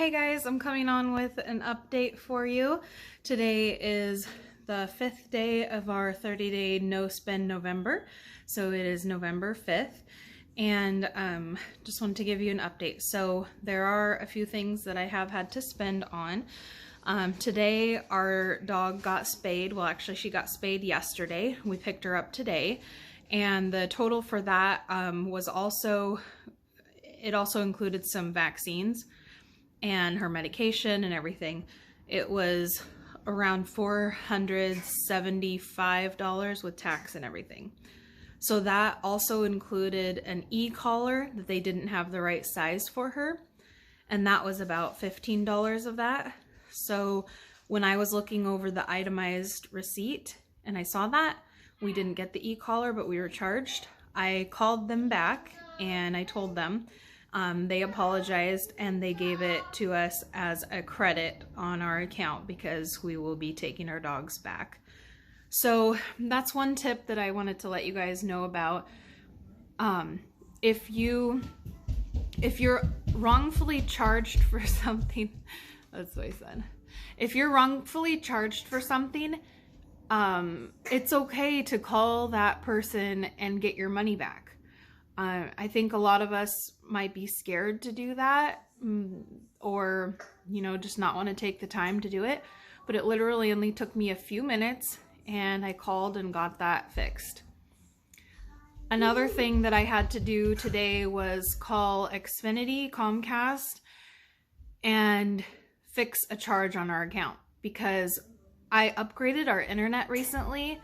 Hey guys, I'm coming on with an update for you. Today is the 5th day of our 30-day no spend November. So it is November 5th, and just wanted to give you an update. So there are a few things that I have had to spend on. Today our dog got spayed. Well, actually she got spayed yesterday. We picked her up today, and the total for that was also included some vaccines and her medication and everything. It was around $475 with tax and everything. So that also included an e-collar that they didn't have the right size for her, and that was about $15 of that. So when I was looking over the itemized receipt and I saw that we didn't get the e-collar but we were charged, I called them back and I told them. They apologized and they gave it to us as a credit on our account because we will be taking our dogs back. So that's one tip that I wanted to let you guys know about. If you're wrongfully charged for something, that's what I said. If you're wrongfully charged for something, it's okay to call that person and get your money back. I think a lot of us might be scared to do that, or, just not want to take the time to do it. But it literally only took me a few minutes and I called and got that fixed. Another thing that I had to do today was call Xfinity, Comcast, and fix a charge on our account because I upgraded our internet recently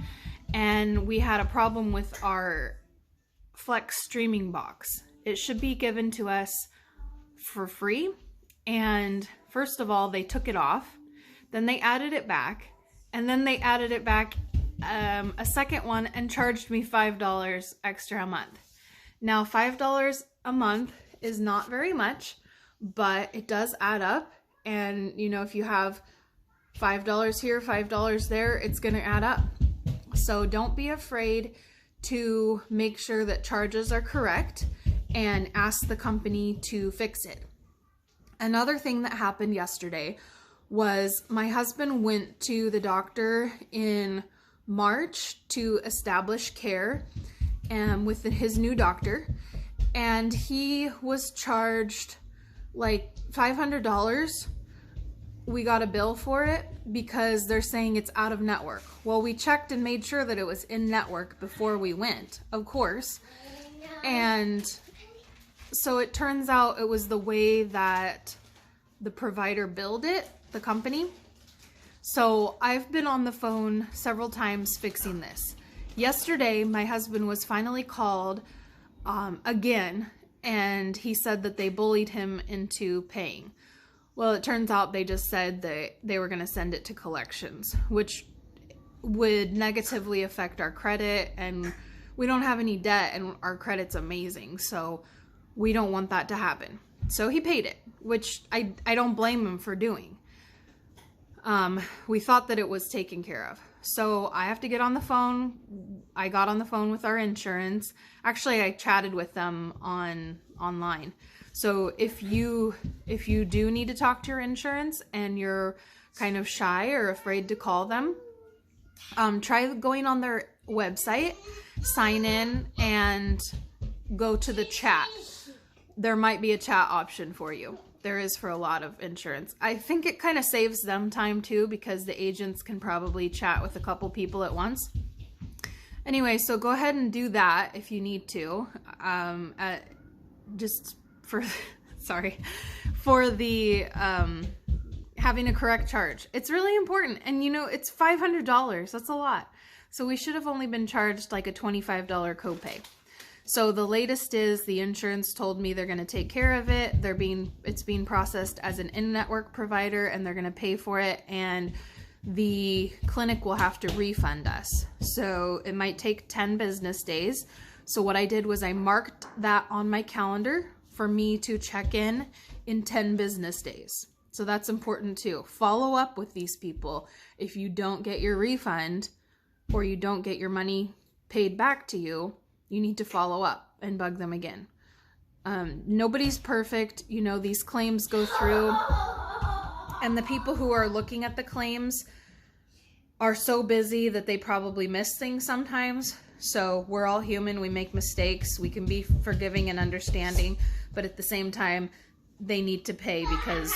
and we had a problem with our Flex streaming box. It should be given to us for free, and first of all they took it off, then they added it back, and then they added it back a second one and charged me $5 extra a month. Now $5 a month is not very much, but it does add up, and if you have $5 here, $5 there, it's gonna add up. So don't be afraid to make sure that charges are correct and ask the company to fix it. Another thing that happened yesterday was my husband went to the doctor in March to establish care with his new doctor, and he was charged like $500. We got a bill for it because they're saying it's out of network. Well, we checked and made sure that it was in network before we went, of course. And so it turns out it was the way that the provider billed it, the company. So I've been on the phone several times fixing this. Yesterday, my husband was finally called again, and he said that they bullied him into paying. Well, it turns out they just said that they were going to send it to collections, which would negatively affect our credit, and we don't have any debt and our credit's amazing, so we don't want that to happen. So he paid it, which I don't blame him for doing. We thought that it was taken care of. So I have to get on the phone. I got on the phone with our insurance. Actually, I chatted with them online. So if you do need to talk to your insurance and you're kind of shy or afraid to call them, try going on their website, sign in, and go to the chat. There might be a chat option for you. There is for a lot of insurance. I think it kind of saves them time too because the agents can probably chat with a couple people at once. Anyway, so go ahead and do that if you need to. For the having a correct charge. It's really important, and it's $500. That's a lot. So we should have only been charged like a $25 copay. So the latest is the insurance told me they're going to take care of it. It's being processed as an in-network provider, and they're going to pay for it, and the clinic will have to refund us. So it might take 10 business days. So what I did was I marked that on my calendar for me to check in 10 business days. So that's important too. Follow up with these people. If you don't get your refund or you don't get your money paid back to you, you need to follow up and bug them again. Nobody's perfect. These claims go through. And the people who are looking at the claims are so busy that they probably miss things sometimes. So we're all human, we make mistakes, we can be forgiving and understanding, but at the same time, they need to pay because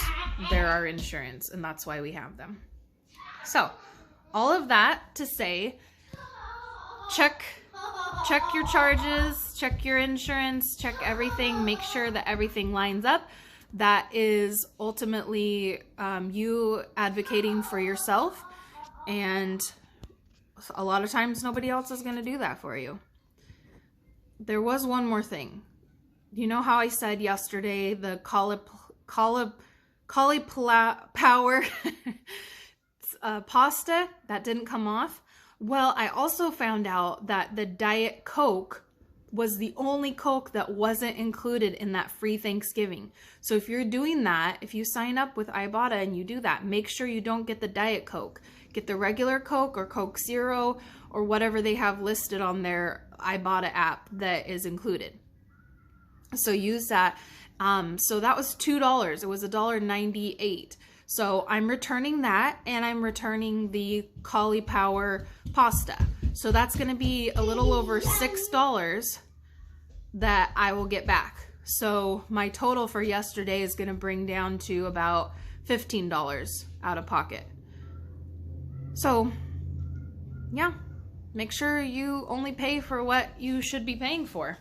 they're our insurance, and that's why we have them. So, all of that to say, check your charges, check your insurance, check everything, make sure that everything lines up. That is ultimately you advocating for yourself, and a lot of times nobody else is going to do that for you. There was one more thing. You know how I said yesterday the cauliflower pasta that didn't come off? Well, I also found out that the Diet Coke was the only Coke that wasn't included in that free Thanksgiving. So if you're doing that, if you sign up with Ibotta and you do that, make sure you don't get the Diet Coke. Get the regular Coke or Coke Zero or whatever they have listed on their Ibotta app that is included. So use that. So that was $2. It was $1.98. So I'm returning that, and I'm returning the cauliflower pasta. So that's going to be a little over $6 that I will get back. So my total for yesterday is going to bring down to about $15 out of pocket. So, yeah, make sure you only pay for what you should be paying for.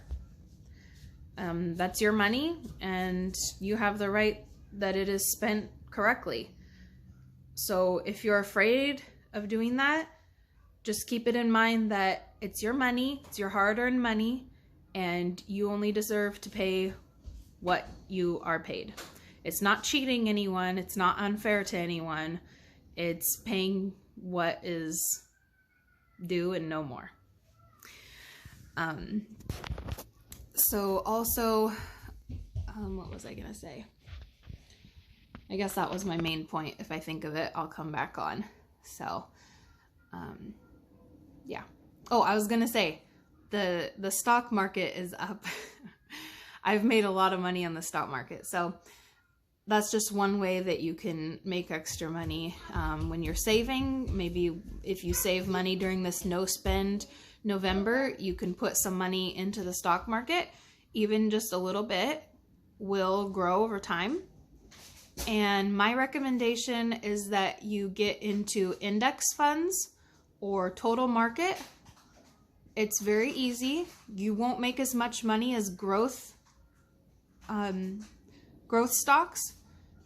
That's your money, and you have the right that it is spent correctly. So if you're afraid of doing that, just keep it in mind that it's your money, it's your hard-earned money, and you only deserve to pay what you are paid. It's not cheating anyone, it's not unfair to anyone, it's paying what is due and no more. So also, what was I gonna say? I guess that was my main point. If I think of it, I'll come back on. So, yeah. Oh, I was gonna say, the stock market is up. I've made a lot of money on the stock market. So that's just one way that you can make extra money when you're saving. Maybe if you save money during this no spend November, you can put some money into the stock market. Even just a little bit will grow over time. And my recommendation is that you get into index funds or total market. It's very easy. You won't make as much money as growth stocks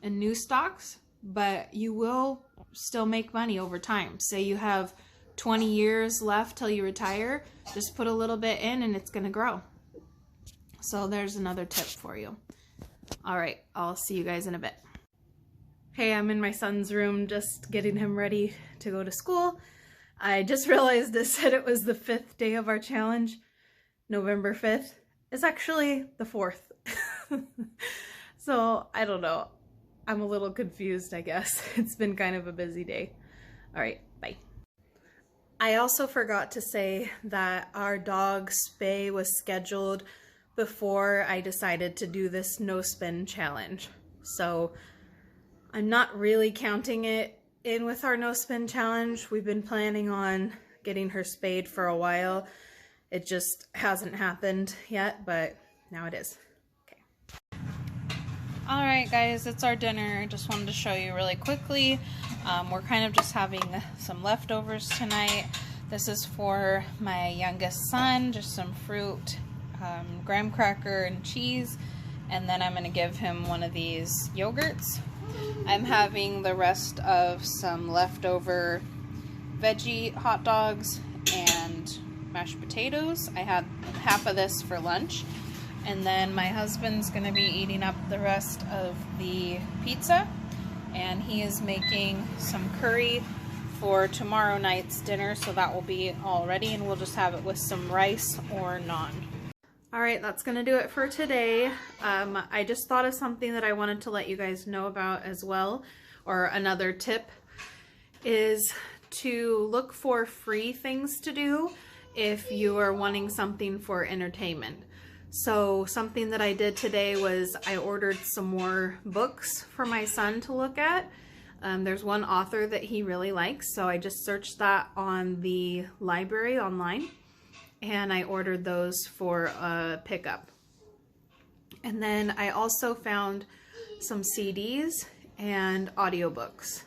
and new stocks, but you will still make money over time. Say you have 20 years left till you retire, just put a little bit in and it's going to grow. So there's another tip for you. All right, I'll see you guys in a bit. Hey, I'm in my son's room just getting him ready to go to school. I just realized it said it was the 5th day of our challenge. November 5th. It's actually the 4th. So I don't know. I'm a little confused, I guess. It's been kind of a busy day. All right, bye. I also forgot to say that our dog spay was scheduled before I decided to do this no spend challenge. So I'm not really counting it in with our no spend challenge. We've been planning on getting her spayed for a while. It just hasn't happened yet, but now it is. Okay. All right, guys, it's our dinner. Just wanted to show you really quickly. We're kind of just having some leftovers tonight. This is for my youngest son, just some fruit, graham cracker and cheese, and then I'm going to give him one of these yogurts. I'm having the rest of some leftover veggie hot dogs and mashed potatoes. I had half of this for lunch, and then my husband's going to be eating up the rest of the pizza, and he is making some curry for tomorrow night's dinner, so that will be all ready, and we'll just have it with some rice or naan. Alright, that's going to do it for today. I just thought of something that I wanted to let you guys know about as well, or another tip, is to look for free things to do if you are wanting something for entertainment. So something that I did today was I ordered some more books for my son to look at. There's one author that he really likes, so I just searched that on the library online, and I ordered those for pickup. And then I also found some CDs and audiobooks.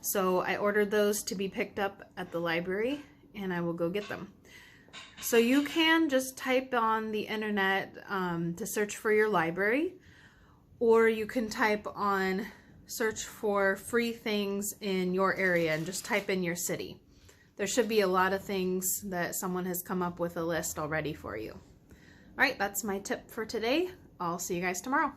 So I ordered those to be picked up at the library, and I will go get them. So you can just type on the internet to search for your library, or you can type on search for free things in your area and just type in your city. There should be a lot of things that someone has come up with a list already for you. All right, that's my tip for today. I'll see you guys tomorrow.